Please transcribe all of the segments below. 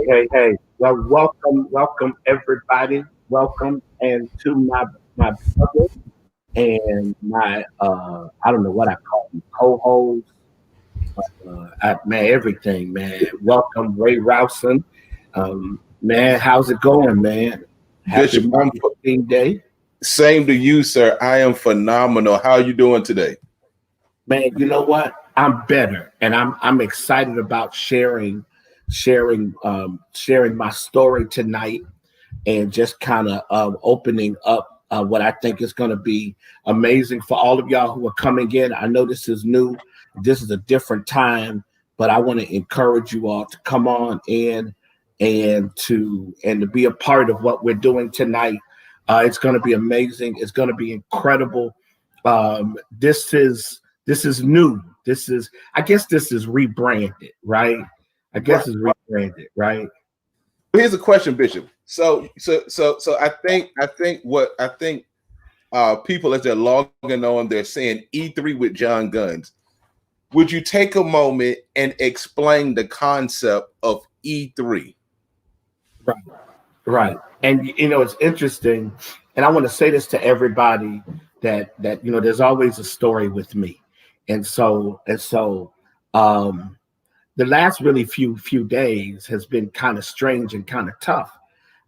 Hey. Well, welcome everybody. Welcome and to my brother and my I don't know what I call him, co-host, man, everything, man. Welcome, Ray Rouson. Man, how's it going, man? Happy Bishop, Martin Luther King Day. same to you, sir. I am phenomenal. How are you doing today? Man, you know what? I'm better, and I'm excited about sharing my story tonight and just kind of opening up what I think is going to be amazing for all of y'all who are coming in. I know this is new, this is a different time, but I want to encourage you all to come on in and to be a part of what we're doing tonight. It's going to be amazing. It's going to be incredible. This is new. I guess this is rebranded, right? I Right. guess it's rebranded, right? Here's a question, Bishop. So I think people as they're logging on, they're saying E3 with John Guns. Would you take a moment and explain the concept of E3? Right. Right. And it's interesting, and I want to say this to everybody that there's always a story with me. And so the last really few days has been kind of strange and kind of tough.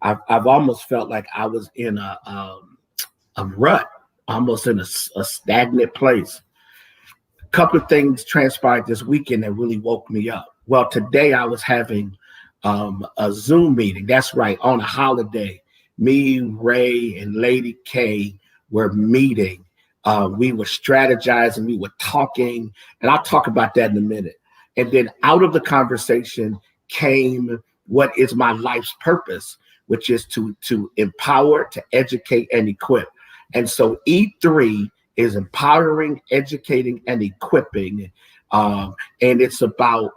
I've almost felt like I was in a rut, almost in a stagnant place. A couple of things transpired this weekend that really woke me up. Well, today I was having a Zoom meeting. That's right, on a holiday. Me, Ray, and Lady K were meeting. We were strategizing, we were talking, and I'll talk about that in a minute. And then out of the conversation came what is my life's purpose, which is to empower, to educate, and equip. And so E3 is empowering, educating, and equipping. And it's about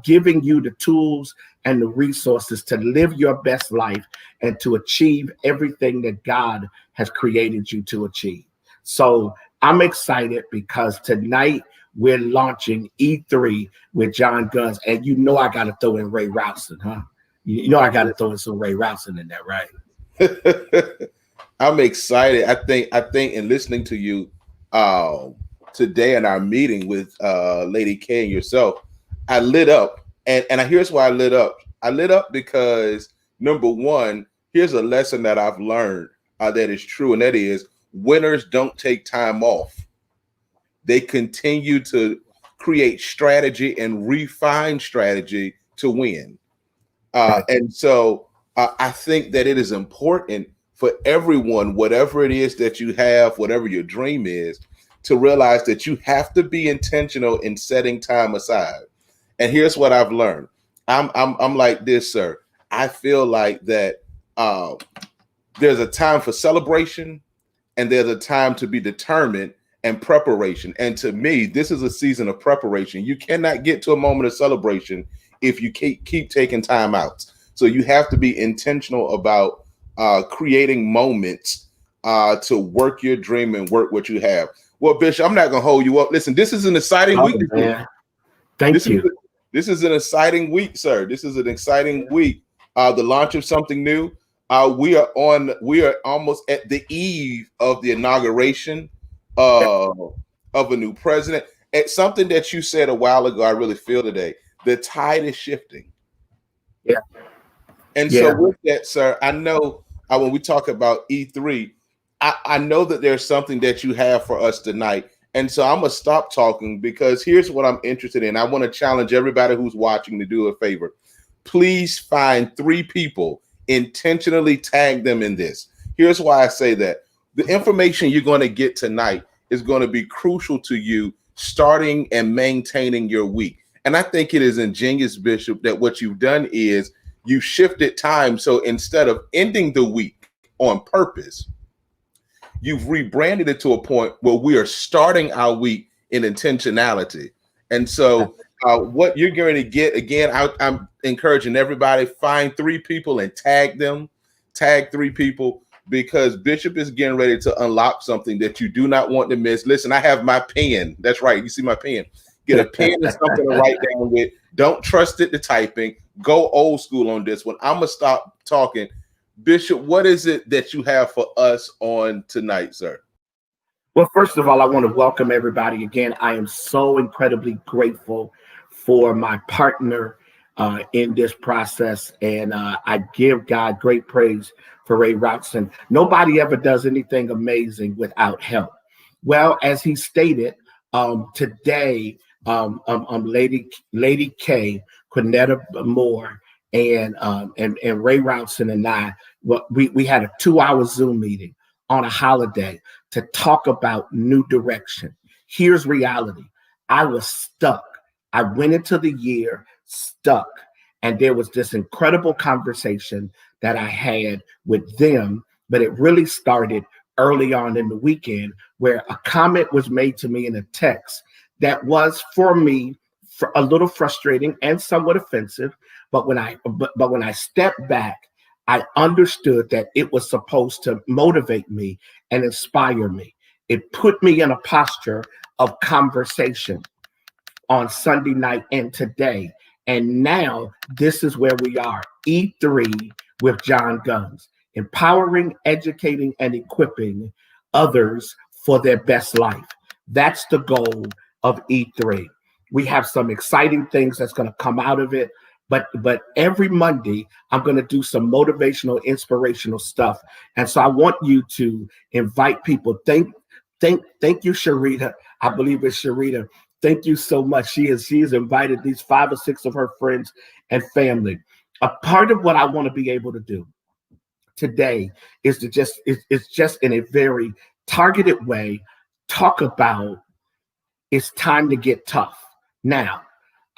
giving you the tools and the resources to live your best life and to achieve everything that God has created you to achieve. So I'm excited because tonight we're launching E3 with John Guns, and I got to throw in Ray Rouson, huh? I got to throw in some Ray Rouson in there, right? I'm excited. I think in listening to you uh, today in our meeting with Lady K and yourself, I lit up. And here's why I lit up. I lit up because number one, here's a lesson that I've learned that is true, and that is winners don't take time off. They continue to create strategy and refine strategy to win. And so I think that it is important for everyone, whatever it is that you have, whatever your dream is, to realize that you have to be intentional in setting time aside. And here's what I've learned. I'm like this, sir. I feel like that uh, there's a time for celebration and there's a time to be determined and preparation. And to me, this is a season of preparation. You cannot get to a moment of celebration if you keep taking time out. So you have to be intentional about creating moments to work your dream and work what you have. Well, Bishop, I'm not going to hold you up. Listen, this is an exciting Oh, week. man. This Thank is you. this is an exciting week, sir. This is an exciting week. The launch of something new. We are almost at the eve of the inauguration uh, of a new president. It's something that you said a while ago. I really feel today. The tide is shifting. Yeah. And so Yeah. with that, sir, I know when we talk about E3, I know that there's something that you have for us tonight. And so I'm gonna stop talking because here's what I'm interested in. I want to challenge everybody who's watching to do a favor. Please find 3 people, intentionally tag them in this. Here's why I say that. The information you're going to get tonight is going to be crucial to you starting and maintaining your week. And I think it is ingenious, Bishop, that what you've done is you shifted time. So instead of ending the week on purpose, you've rebranded it to a point where we are starting our week in intentionality. And so what you're going to get again, I'm encouraging everybody find 3 people and tag 3 people, because Bishop is getting ready to unlock something that you do not want to miss. Listen, I have my pen. That's right. You see my pen. Get a pen and something to write down with. Don't trust it to typing. Go old school on this one. I'm going to stop talking. Bishop, what is it that you have for us on tonight, sir? Well, first of all, I want to welcome everybody again. I am so incredibly grateful for my partner in this process. And I give God great praise for Ray Routson. Nobody ever does anything amazing without help. Well, as he stated, today, Lady K, Quinetta Moore, and Ray Routson and I, we had a 2-hour Zoom meeting on a holiday to talk about new direction. Here's reality. I was stuck. I went into the year stuck. And there was this incredible conversation that I had with them, but it really started early on in the weekend where a comment was made to me in a text that was for me a little frustrating and somewhat offensive. But when I stepped back, I understood that it was supposed to motivate me and inspire me. It put me in a posture of conversation on Sunday night and today. And now this is where we are, E3 with John Guns, empowering, educating, and equipping others for their best life. That's the goal of E3. We have some exciting things that's going to come out of it. But every Monday, I'm going to do some motivational, inspirational stuff. And so I want you to invite people. Thank you, Sharita. I believe it's Sharita. Thank you so much. She has invited these 5 or 6 of her friends and family. A part of what I want to be able to do today is to just in a very targeted way talk about it's time to get tough. Now,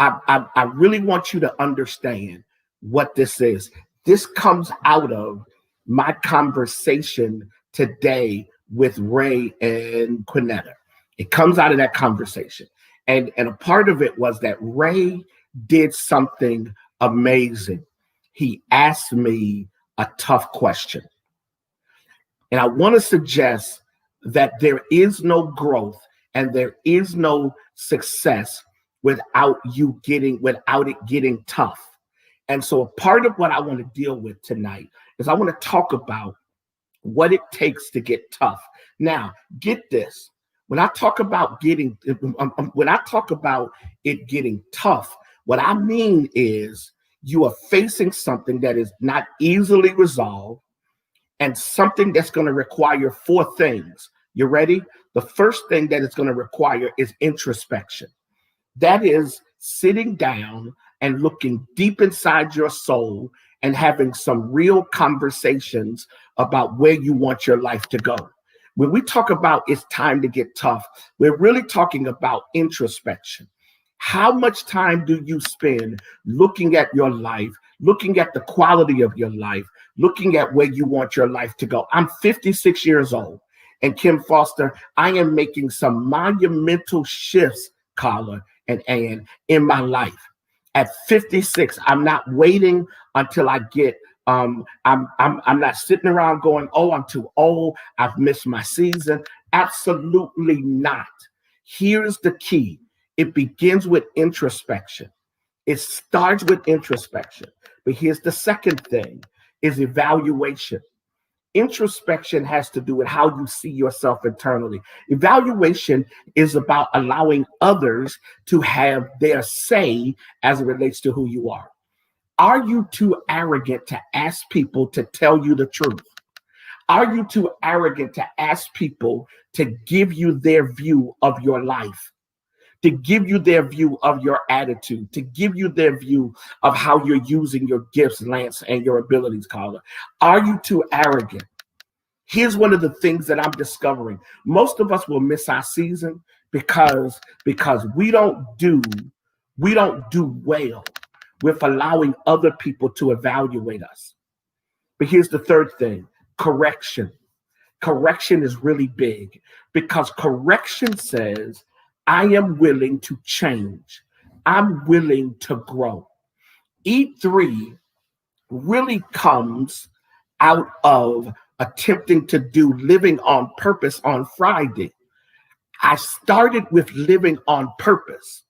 I really want you to understand what this is. This comes out of my conversation today with Ray and Quinetta. It comes out of that conversation. And a part of it was that Ray did something amazing. He asked me a tough question. And I want to suggest that there is no growth and there is no success without it getting tough. And so a part of what I want to deal with tonight is I want to talk about what it takes to get tough. Now, get this. When I talk about it getting tough, what I mean is you are facing something that is not easily resolved and something that's going to require 4 things. You ready? The first thing that it's going to require is introspection. That is sitting down and looking deep inside your soul and having some real conversations about where you want your life to go. When we talk about it's time to get tough, we're really talking about introspection. How much time do you spend looking at your life, looking at the quality of your life, looking at where you want your life to go? I'm 56 years old. And Kim Foster, I am making some monumental shifts, Carla and Ann, in my life. At 56, I'm not waiting until I get I'm not sitting around going, oh, I'm too old, I've missed my season. Absolutely not. Here's the key. It begins with introspection. It starts with introspection. But here's the second thing is evaluation. Introspection has to do with how you see yourself internally. Evaluation is about allowing others to have their say as it relates to who you are. Are you too arrogant to ask people to tell you the truth? Are you too arrogant to ask people to give you their view of your life, to give you their view of your attitude, to give you their view of how you're using your gifts, Lance, and your abilities, Carla? Are you too arrogant? Here's one of the things that I'm discovering. Most of us will miss our season because we don't do well with allowing other people to evaluate us. But here's the third thing, correction. Correction is really big because correction says, I am willing to change. I'm willing to grow. E3 really comes out of attempting to do living on purpose on Friday. I started with living on purpose.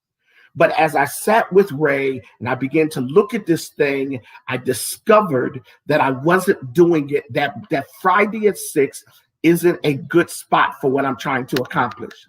But as I sat with Ray and I began to look at this thing, I discovered that I wasn't doing it, that Friday at 6 isn't a good spot for what I'm trying to accomplish.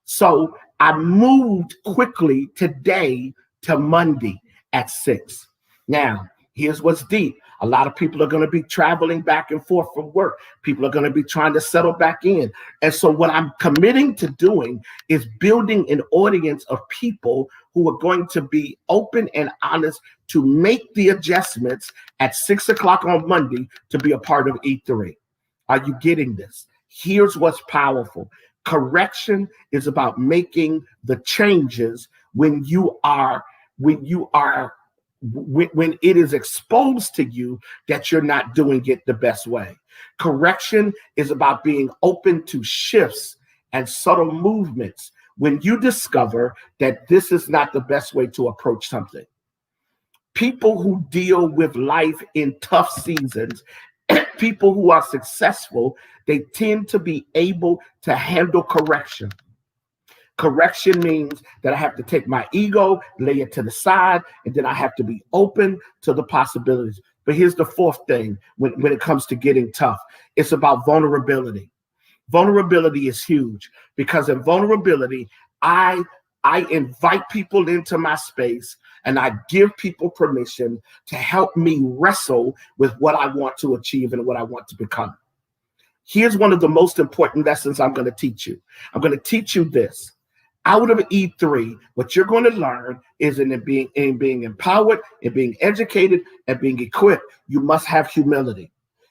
So I moved quickly today to Monday at 6. Now, here's what's deep. A lot of people are going to be traveling back and forth from work. People are going to be trying to settle back in. And so what I'm committing to doing is building an audience of people who are going to be open and honest to make the adjustments at 6 o'clock on Monday to be a part of E3. Are you getting this? Here's what's powerful. Correction is about making the changes when it is exposed to you that you're not doing it the best way. Correction is about being open to shifts and subtle movements when you discover that this is not the best way to approach something. People who deal with life in tough seasons, people who are successful, they tend to be able to handle correction. Correction means that I have to take my ego, lay it to the side, and then I have to be open to the possibilities. But here's the fourth thing when it comes to getting tough. It's about vulnerability. Vulnerability is huge because in vulnerability, I invite people into my space and I give people permission to help me wrestle with what I want to achieve and what I want to become. Here's one of the most important lessons I'm going to teach you. I'm going to teach you this. Out of E3, what you're going to learn is in being empowered, in being educated, and being equipped, you must have humility.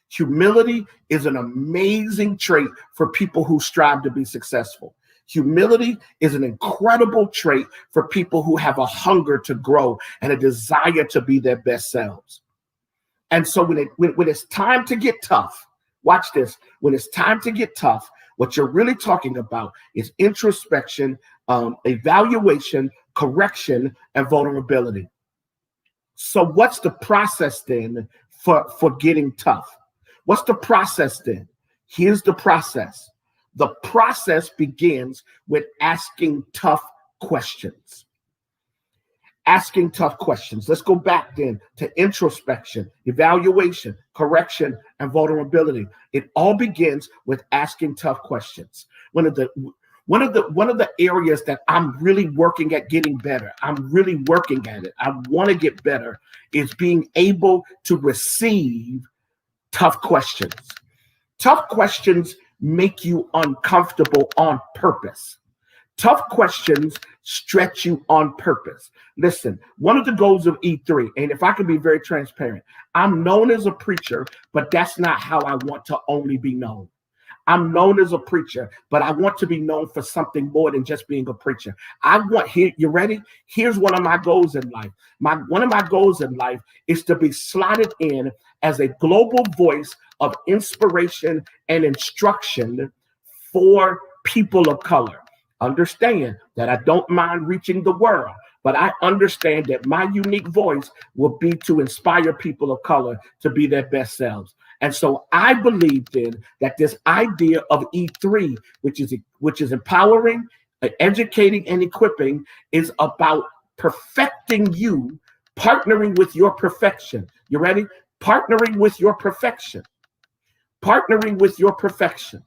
Humility is an amazing trait for people who strive to be successful. Humility is an incredible trait for people who have a hunger to grow and a desire to be their best selves. And so when it's time to get tough, watch this. When it's time to get tough, what you're really talking about is introspection, evaluation, correction, and vulnerability. So what's the process then for getting tough? What's the process then? Here's the process. The process begins with asking tough questions. Asking tough questions. Let's go back then to introspection, evaluation, correction, and vulnerability. It all begins with asking tough questions. One of the areas that I'm really working at getting better, I'm really working at it, I want to get better, is being able to receive tough questions. Tough questions make you uncomfortable on purpose. Tough questions stretch you on purpose. Listen, one of the goals of E3, and if I can be very transparent, I'm known as a preacher, but that's not how I want to only be known. I'm known as a preacher, but I want to be known for something more than just being a preacher. You ready? Here's one of my goals in life. One of my goals in life is to be slotted in as a global voice of inspiration and instruction for people of color. Understand that I don't mind reaching the world, but I understand that my unique voice will be to inspire people of color to be their best selves. And so I believe then that this idea of E3, which is empowering, educating, and equipping, is about perfecting you, partnering with your perfection. You ready? Partnering with your perfection. Partnering with your perfection.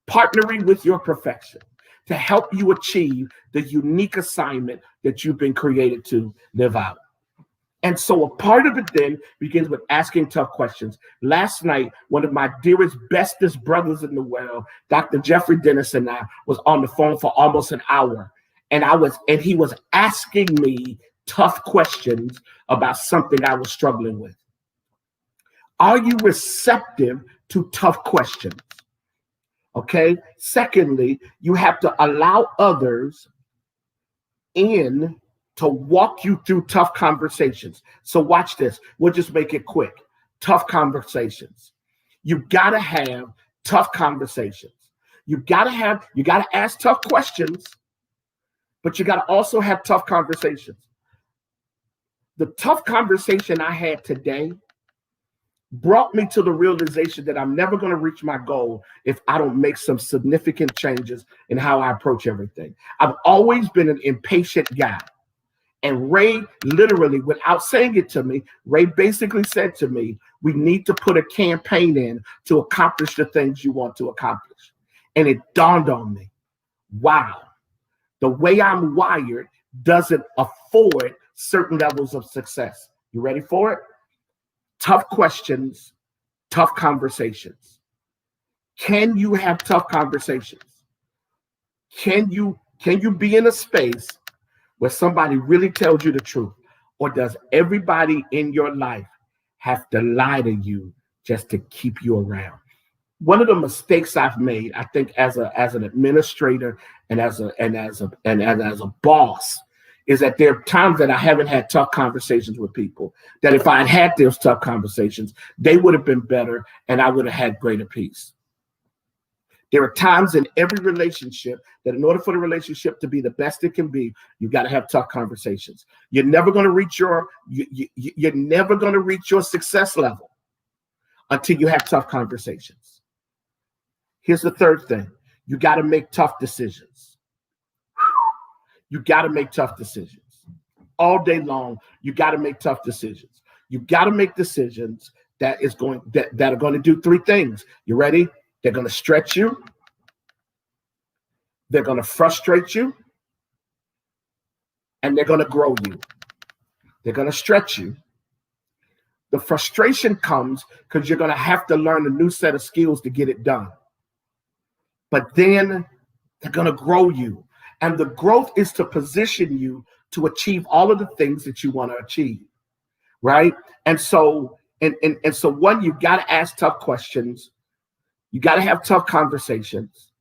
Partnering with your perfection to help you achieve the unique assignment that you've been created to live out. And so a part of it then begins with asking tough questions. Last night, one of my dearest, bestest brothers in the world, Dr. Jeffrey Dennis, and I was on the phone for almost an hour. And he was asking me tough questions about something I was struggling with. Are you receptive to tough questions? Okay. Secondly, you have to allow others in to walk you through tough conversations. So watch this. We'll just make it quick. Tough conversations. You got to have tough conversations. You got to ask tough questions, but you got to also have tough conversations. The tough conversation I had today brought me to the realization that I'm never going to reach my goal if I don't make some significant changes in how I approach everything. I've always been an impatient guy. And Ray, literally, without saying it to me, Ray basically said to me, we need to put a campaign in to accomplish the things you want to accomplish. And it dawned on me, wow, the way I'm wired doesn't afford certain levels of success. You ready for it? Tough questions, tough conversations. Can you have tough conversations? Can you be in a space where somebody really tells you the truth? Or does everybody in your life have to lie to you just to keep you around? One of the mistakes I've made, I think, as an administrator and as a boss, is that there are times that I haven't had tough conversations with people, that if I had had those tough conversations, they would have been better and I would have had greater peace. There are times in every relationship that in order for the relationship to be the best it can be, you've got to have tough conversations. You're never going to reach you're never going to reach your success level until you have tough conversations. Here's the third thing. You got to make tough decisions. You got to make tough decisions. All day long, you got to make tough decisions. You got to make decisions that are going to do three things. You ready? They're going to stretch you. They're going to frustrate you. And they're going to grow you. They're going to stretch you. The frustration comes because you're going to have to learn a new set of skills to get it done. But then they're going to grow you. And the growth is to position you to achieve all of the things that you want to achieve. Right? And so one, you've got to ask tough questions. You got to have tough conversations.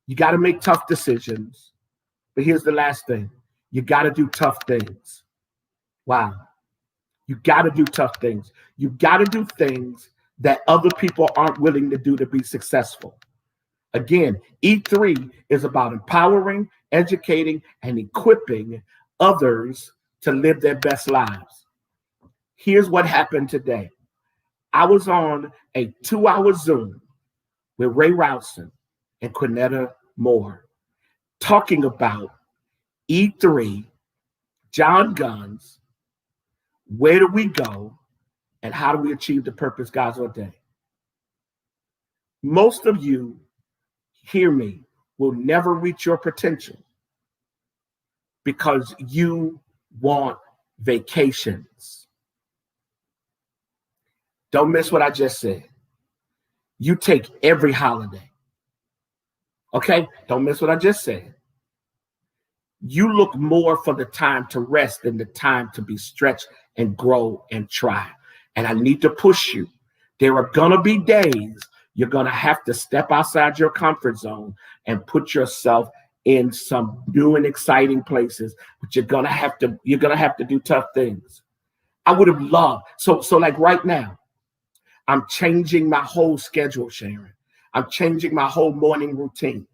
You got to make tough decisions. But here's the last thing. You got to do tough things. Wow. You got to do tough things. You got to do things that other people aren't willing to do to be successful. Again, E3 is about empowering, educating, and equipping others to live their best lives. Here's what happened today. I was on a 2-hour Zoom with Ray Routson and Quinetta Moore talking about E3, John Guns, where do we go, and how do we achieve the purpose God's ordained. Most of you, hear me, will never reach your potential because you want vacations. Don't miss what I just said. You take every holiday. Okay? Don't miss what I just said. You look more for the time to rest than the time to be stretched and grow and try. And I need to push you. There are going to be days you're going to have to step outside your comfort zone and put yourself in some new and exciting places, but you're going to have to do tough things. I would have loved. So like right now, I'm changing my whole schedule, Sharon. I'm changing my whole morning routine.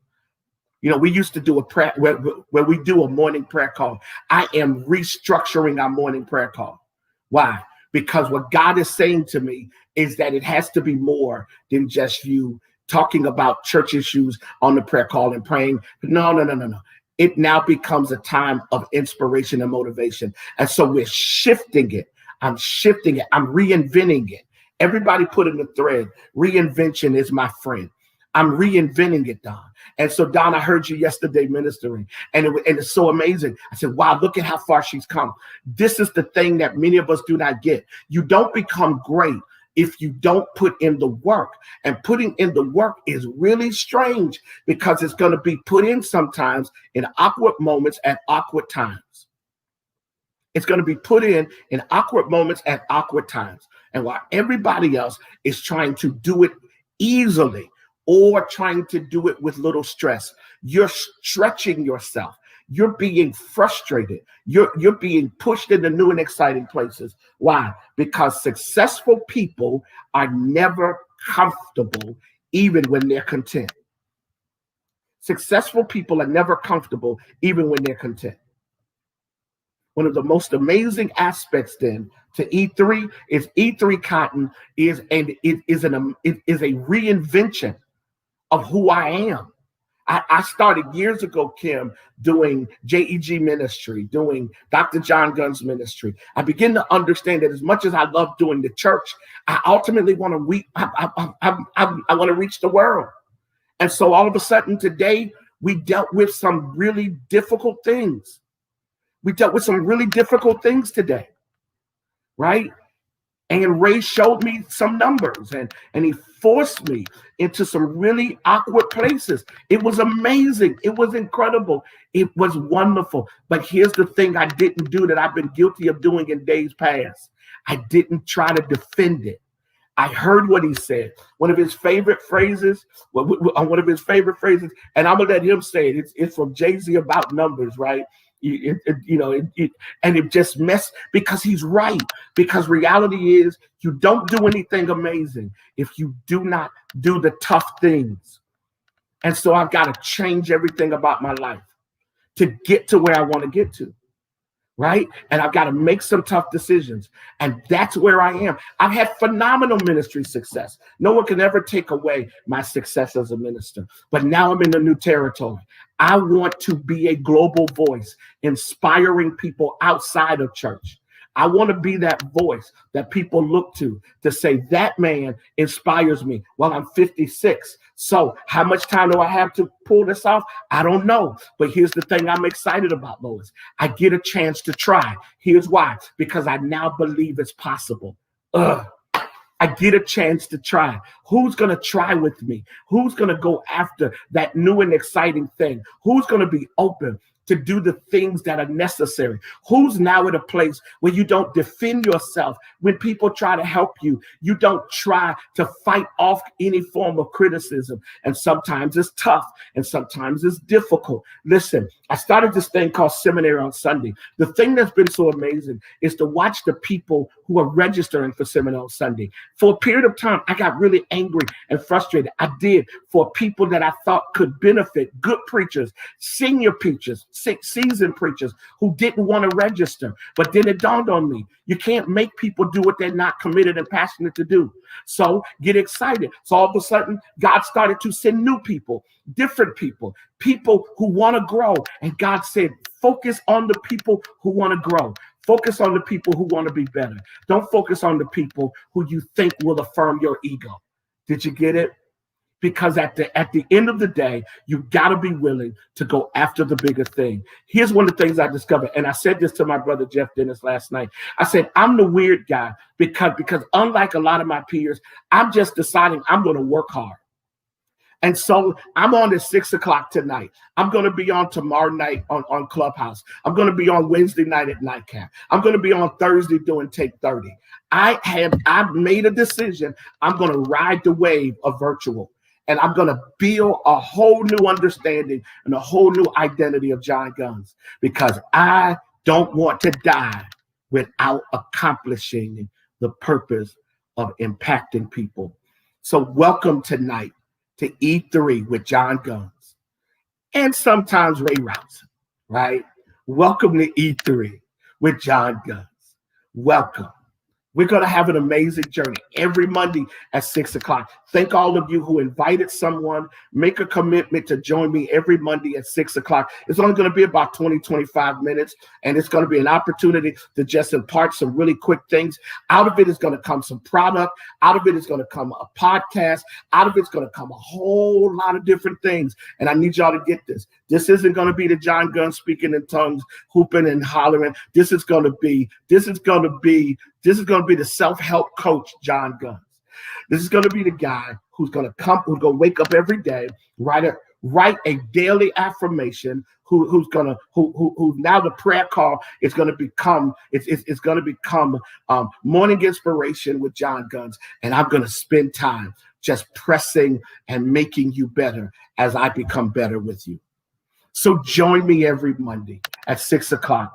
You know, we used to do a prayer where we do a morning prayer call. I am restructuring our morning prayer call. Why? Because what God is saying to me is that it has to be more than just you talking about church issues on the prayer call and praying. No. It now becomes a time of inspiration and motivation. And so we're shifting it. I'm shifting it. I'm reinventing it. Everybody put in the thread, reinvention is my friend. I'm reinventing it, Don. And so, Don, I heard you yesterday ministering, and it's so amazing. I said, wow, look at how far she's come. This is the thing that many of us do not get. You don't become great if you don't put in the work. And putting in the work is really strange because it's going to be put in sometimes in awkward moments at awkward times. It's going to be put in awkward moments at awkward times. And while everybody else is trying to do it easily, or trying to do it with little stress, you're stretching yourself. You're being frustrated. You're being pushed into new and exciting places. Why? Because successful people are never comfortable, even when they're content. Successful people are never comfortable, even when they're content. One of the most amazing aspects then to E3 is E3 Cotton is and it is a reinvention of who I am. I started years ago, Kim, doing JEG ministry, doing Dr. John Gunn's ministry. I begin to understand that as much as I love doing the church, I ultimately want to I want to reach the world. And so all of a sudden today, we dealt with some really difficult things. We dealt with some really difficult things today, right? And Ray showed me some numbers and he forced me into some really awkward places. It was amazing. It was incredible. It was wonderful. But here's the thing I didn't do that I've been guilty of doing in days past. I didn't try to defend it. I heard what he said. One of his favorite phrases, and I'm going to let him say it. It's from Jay-Z about numbers, right? And it just messed, because he's right. Because reality is, you don't do anything amazing if you do not do the tough things. And so I've got to change everything about my life to get to where I want to get to. Right? And I've got to make some tough decisions. And that's where I am. I've had phenomenal ministry success. No one can ever take away my success as a minister. But now I'm in a new territory. I want to be a global voice, inspiring people outside of church. I want to be that voice that people look to say, that man inspires me. Well, I'm 56. So how much time do I have to pull this off? I don't know. But here's the thing I'm excited about, Lois. I get a chance to try. Here's why. Because I now believe it's possible. I get a chance to try. Who's going to try with me? Who's going to go after that new and exciting thing? Who's going to be open to do the things that are necessary? Who's now at a place where you don't defend yourself when people try to help you? You don't try to fight off any form of criticism. And sometimes it's tough and sometimes it's difficult. Listen, I started this thing called Seminary on Sunday. The thing that's been so amazing is to watch the people who are registering for Seminary on Sunday. For a period of time, I got really angry and frustrated. I did, for people that I thought could benefit, good preachers, senior preachers, seasoned preachers who didn't want to register. But then it dawned on me, you can't make people do what they're not committed and passionate to do. So get excited. So all of a sudden, God started to send new people, different people who want to grow. And God said, focus on the people who want to grow. Focus on the people who want to be better. Don't focus on the people who you think will affirm your ego. Did you get it? Because at the end of the day, you got to be willing to go after the bigger thing. Here's one of the things I discovered, and I said this to my brother Jeff Dennis last night. I said, I'm the weird guy because unlike a lot of my peers, I'm just deciding I'm going to work hard. And so I'm on at 6 o'clock tonight. I'm going to be on tomorrow night on Clubhouse. I'm going to be on Wednesday night at Nightcap. I'm going to be on Thursday doing Take 30. I've made a decision. I'm going to ride the wave of virtual. And I'm going to build a whole new understanding and a whole new identity of John Guns, because I don't want to die without accomplishing the purpose of impacting people. So welcome tonight to E3 with John Guns and sometimes Ray Rouse, right? Welcome to E3 with John Guns. Welcome. We're going to have an amazing journey every Monday at 6 o'clock. Thank all of you who invited someone. Make a commitment to join me every Monday at 6 o'clock. It's only going to be about 20, 25 minutes, and it's going to be an opportunity to just impart some really quick things. Out of it is going to come some product. Out of it is going to come a podcast. Out of it's going to come a whole lot of different things, and I need y'all to get this. This isn't going to be the John Gunn speaking in tongues, hooping and hollering. This is going to be the self-help coach, John Guns. This is going to be the guy who's going to wake up every day, write a daily affirmation, who's now the prayer call is going to become, it's going to become morning inspiration with John Guns. And I'm going to spend time just pressing and making you better as I become better with you. So join me every Monday at 6 o'clock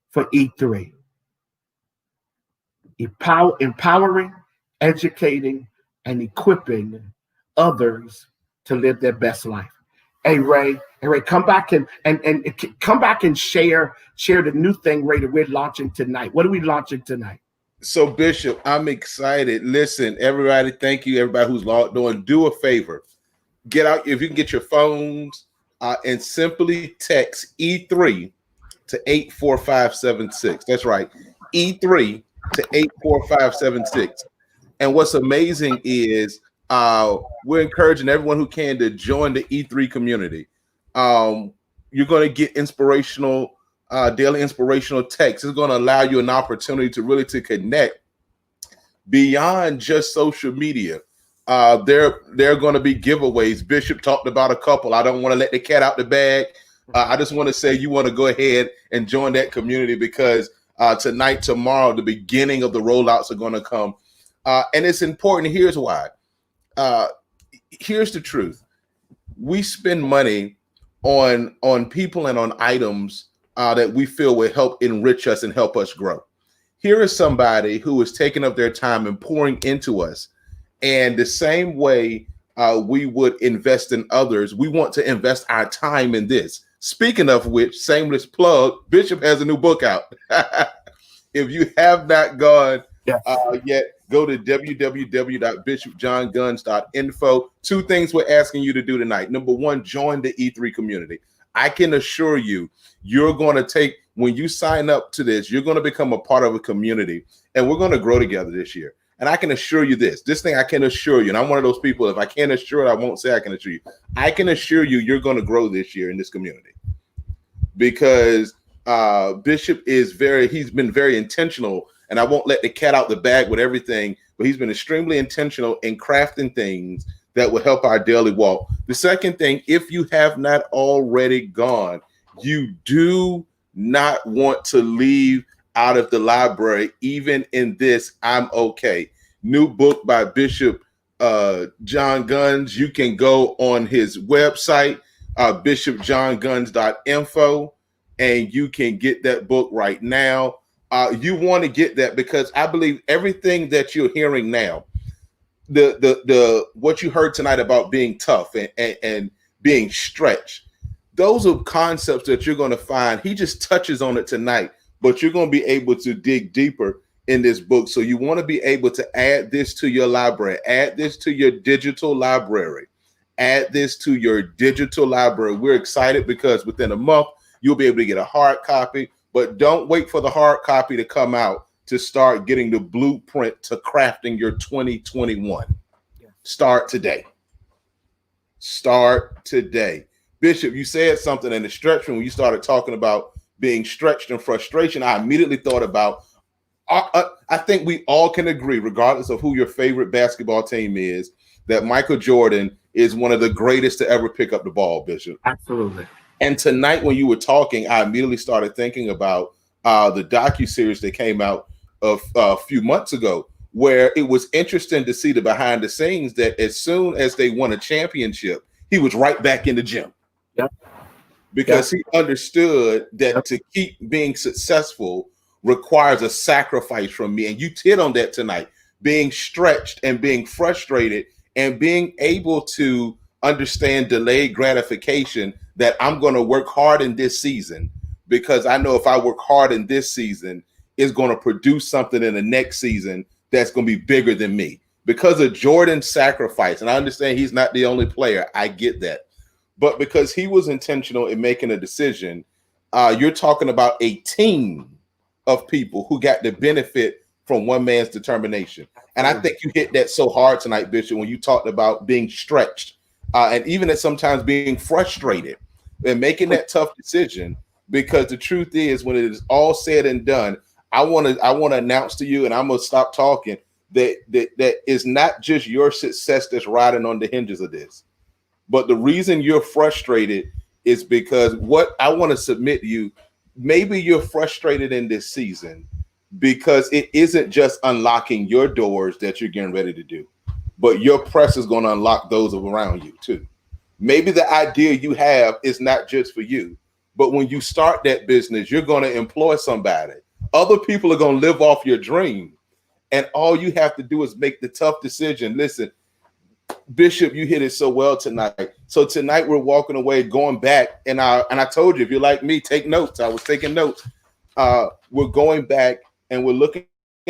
for E3. Empowering, educating, and equipping others to live their best life. Hey Ray, come back and come back and share the new thing, Ray, that we're launching tonight. What are we launching tonight? So, Bishop, I'm excited. Listen, everybody, thank you, everybody who's logged on. Do a favor. Get out, if you can get your phones and simply text E3 to 84576. That's right. E3 to 84576. And what's amazing is we're encouraging everyone who can to join the E3 community. You're going to get inspirational, daily inspirational text. It's going to allow you an opportunity to really to connect beyond just social media. There are going to be giveaways. Bishop talked about a couple. I don't want to let the cat out the bag. I just want to say you want to go ahead and join that community because tonight, tomorrow, the beginning of the rollouts are going to come. And it's important. Here's why. Here's the truth. We spend money on people and on items that we feel will help enrich us and help us grow. Here is somebody who is taking up their time and pouring into us. And the same way we would invest in others, we want to invest our time in this. Speaking of which, shameless plug, Bishop has a new book out. If you have not gone yet, go to www.bishopjohnguns.info. Two things we're asking you to do tonight. Number one, join the E3 community. I can assure you, you're going to take, when you sign up to this, you're going to become a part of a community, and we're going to grow together this year. And I can assure you this thing I can assure you, and I'm one of those people, if I can't assure it, I won't say I can assure you. I can assure you you're going to grow this year in this community because Bishop he's been very intentional, and I won't let the cat out the bag with everything, but he's been extremely intentional in crafting things that will help our daily walk. The second thing, if you have not already gone, you do not want to leave out of the library, even in this I'm okay. New book by Bishop John Guns. You can go on his website, bishopjohnguns.info, and you can get that book right now. You want to get that because I believe everything that you're hearing now, the what you heard tonight about being tough and being stretched, those are concepts that you're going to find. He just touches on it tonight, but you're going to be able to dig deeper in this book. So you want to be able to add this to your library, add this to your digital library, add this to your digital library. We're excited because within a month, you'll be able to get a hard copy, but don't wait for the hard copy to come out to start getting the blueprint to crafting your 2021. Start today. Start today. Bishop, you said something in the stretch when you started talking about being stretched and frustration. I immediately thought about, I think we all can agree, regardless of who your favorite basketball team is, that Michael Jordan is one of the greatest to ever pick up the ball, Bishop. Absolutely. And tonight when you were talking, I immediately started thinking about the docuseries that came out a few months ago, where it was interesting to see the behind the scenes that as soon as they won a championship, he was right back in the gym. Yep. Because he understood that to keep being successful requires a sacrifice from me. And you hit on that tonight, being stretched and being frustrated and being able to understand delayed gratification, that I'm going to work hard in this season because I know if I work hard in this season, it's going to produce something in the next season that's going to be bigger than me. Because of Jordan's sacrifice, and I understand he's not the only player, I get that. But because he was intentional in making a decision, you're talking about a team of people who got the benefit from one man's determination. And I think you hit that so hard tonight, Bishop, when you talked about being stretched and even at sometimes being frustrated and making that tough decision. Because the truth is, when it is all said and done, I want to announce to you, and I'm going to stop talking, that is not just your success that's riding on the hinges of this. But the reason you're frustrated is because what I want to submit to you, maybe you're frustrated in this season because it isn't just unlocking your doors that you're getting ready to do, but your press is going to unlock those around you too. Maybe the idea you have is not just for you, but when you start that business, you're going to employ somebody. Other people are going to live off your dream. And all you have to do is make the tough decision. Listen, Bishop, you hit it so well tonight. So tonight we're walking away, going back, and I told you, if you're like me, take notes. I was taking notes. We're going back and we're looking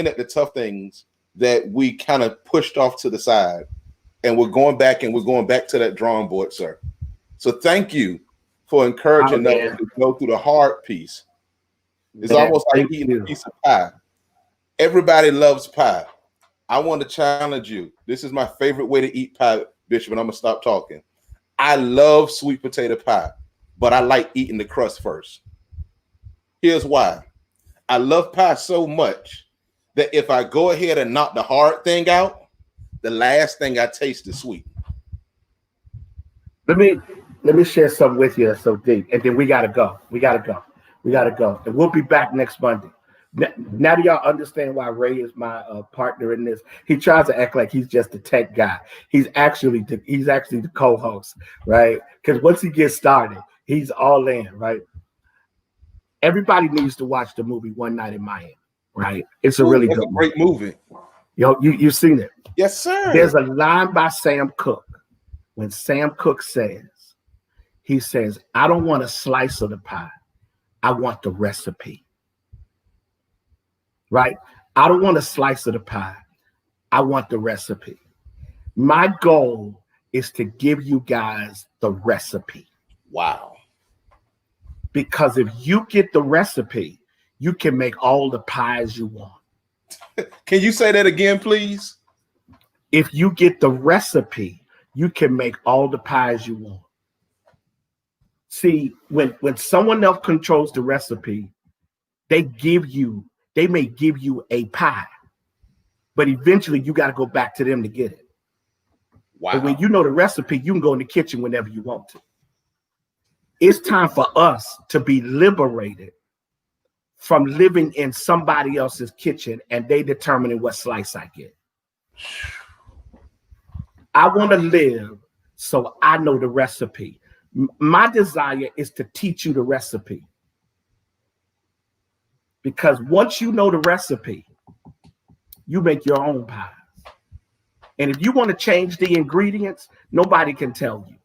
at the tough things that we kind of pushed off to the side, and we're going back to that drawing board, sir. So thank you for encouraging us to go through the hard piece. It's almost like eating a piece of pie. Everybody loves pie. I want to challenge you. This is my favorite way to eat pie, Bishop, and I'm going to stop talking. I love sweet potato pie, but I like eating the crust first. Here's why. I love pie so much that if I go ahead and knock the hard thing out, the last thing I taste is sweet. Let me share something with you that's so deep, and then we gotta go. And we'll be back next Monday. Now do y'all understand why Ray is my partner in this? He tries to act like he's just a tech guy. He's actually the co-host, right? Because once he gets started, he's all in, right? Everybody needs to watch the movie One Night in Miami, right? It's a really good great movie. Yo, you've seen it? Yes, sir. There's a line by Sam Cooke. When Sam Cooke says, I don't want a slice of the pie. I want the recipe. Right? I don't want a slice of the pie. I want the recipe. My goal is to give you guys the recipe. Wow. Because if you get the recipe, you can make all the pies you want. Can you say that again, please? If you get the recipe, you can make all the pies you want. See, when someone else controls the recipe, they may give you a pie, but eventually you got to go back to them to get it. Wow. But when you know the recipe, you can go in the kitchen whenever you want to. It's time for us to be liberated from living in somebody else's kitchen and they determining what slice I get. I want to live so I know the recipe. My desire is to teach you the recipe. Because once you know the recipe, you make your own pies. And if you want to change the ingredients, nobody can tell you.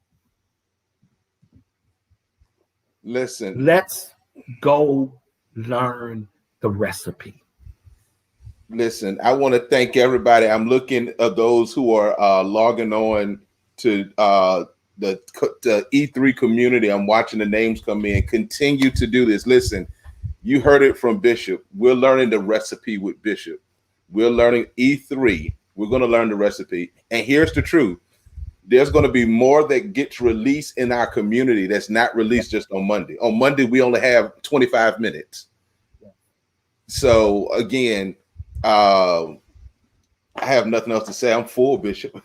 Listen. Let's go learn the recipe. Listen, I want to thank everybody. I'm looking at those who are logging on to the E3 community. I'm watching the names come in. Continue to do this. Listen, you heard it from Bishop. We're learning the recipe with Bishop. We're learning E3. We're going to learn the recipe. And here's the truth. There's going to be more that gets released in our community that's not released just on Monday. On Monday, we only have 25 minutes. So again, I have nothing else to say. I'm full, Bishop.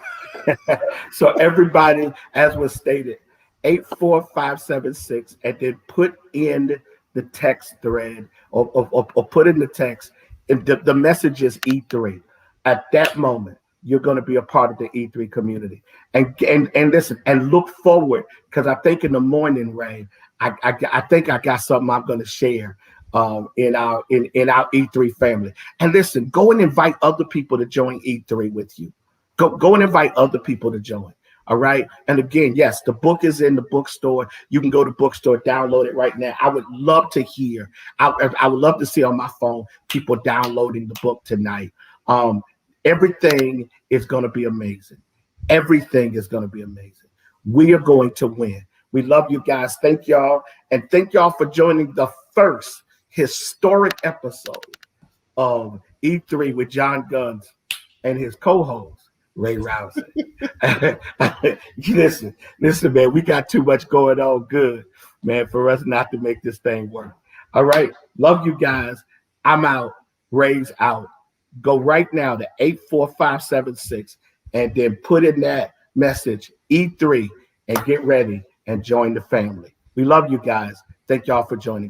So everybody, as was stated, 84576, and then put in the text thread or put in the text. If the message is E3. At that moment, you're going to be a part of the E3 community. And listen, and look forward, because I think in the morning, Ray, I think I got something I'm going to share in our E3 family. And listen, go and invite other people to join E3 with you. Go and invite other people to join. All right. And again, yes, the book is in the bookstore. You can go to bookstore, download it right now. I would love to hear. I would love to see on my phone people downloading the book tonight. Everything is going to be amazing. Everything is going to be amazing. We are going to win. We love you guys. Thank y'all. And thank y'all for joining the first historic episode of E3 with John Guns and his co-host, Ray Rousey. Listen, man, we got too much going on good, man, for us not to make this thing work. All right. Love you guys. I'm out. Ray's out. Go right now to 84576 and then put in that message E3 and get ready and join the family. We love you guys. Thank y'all for joining.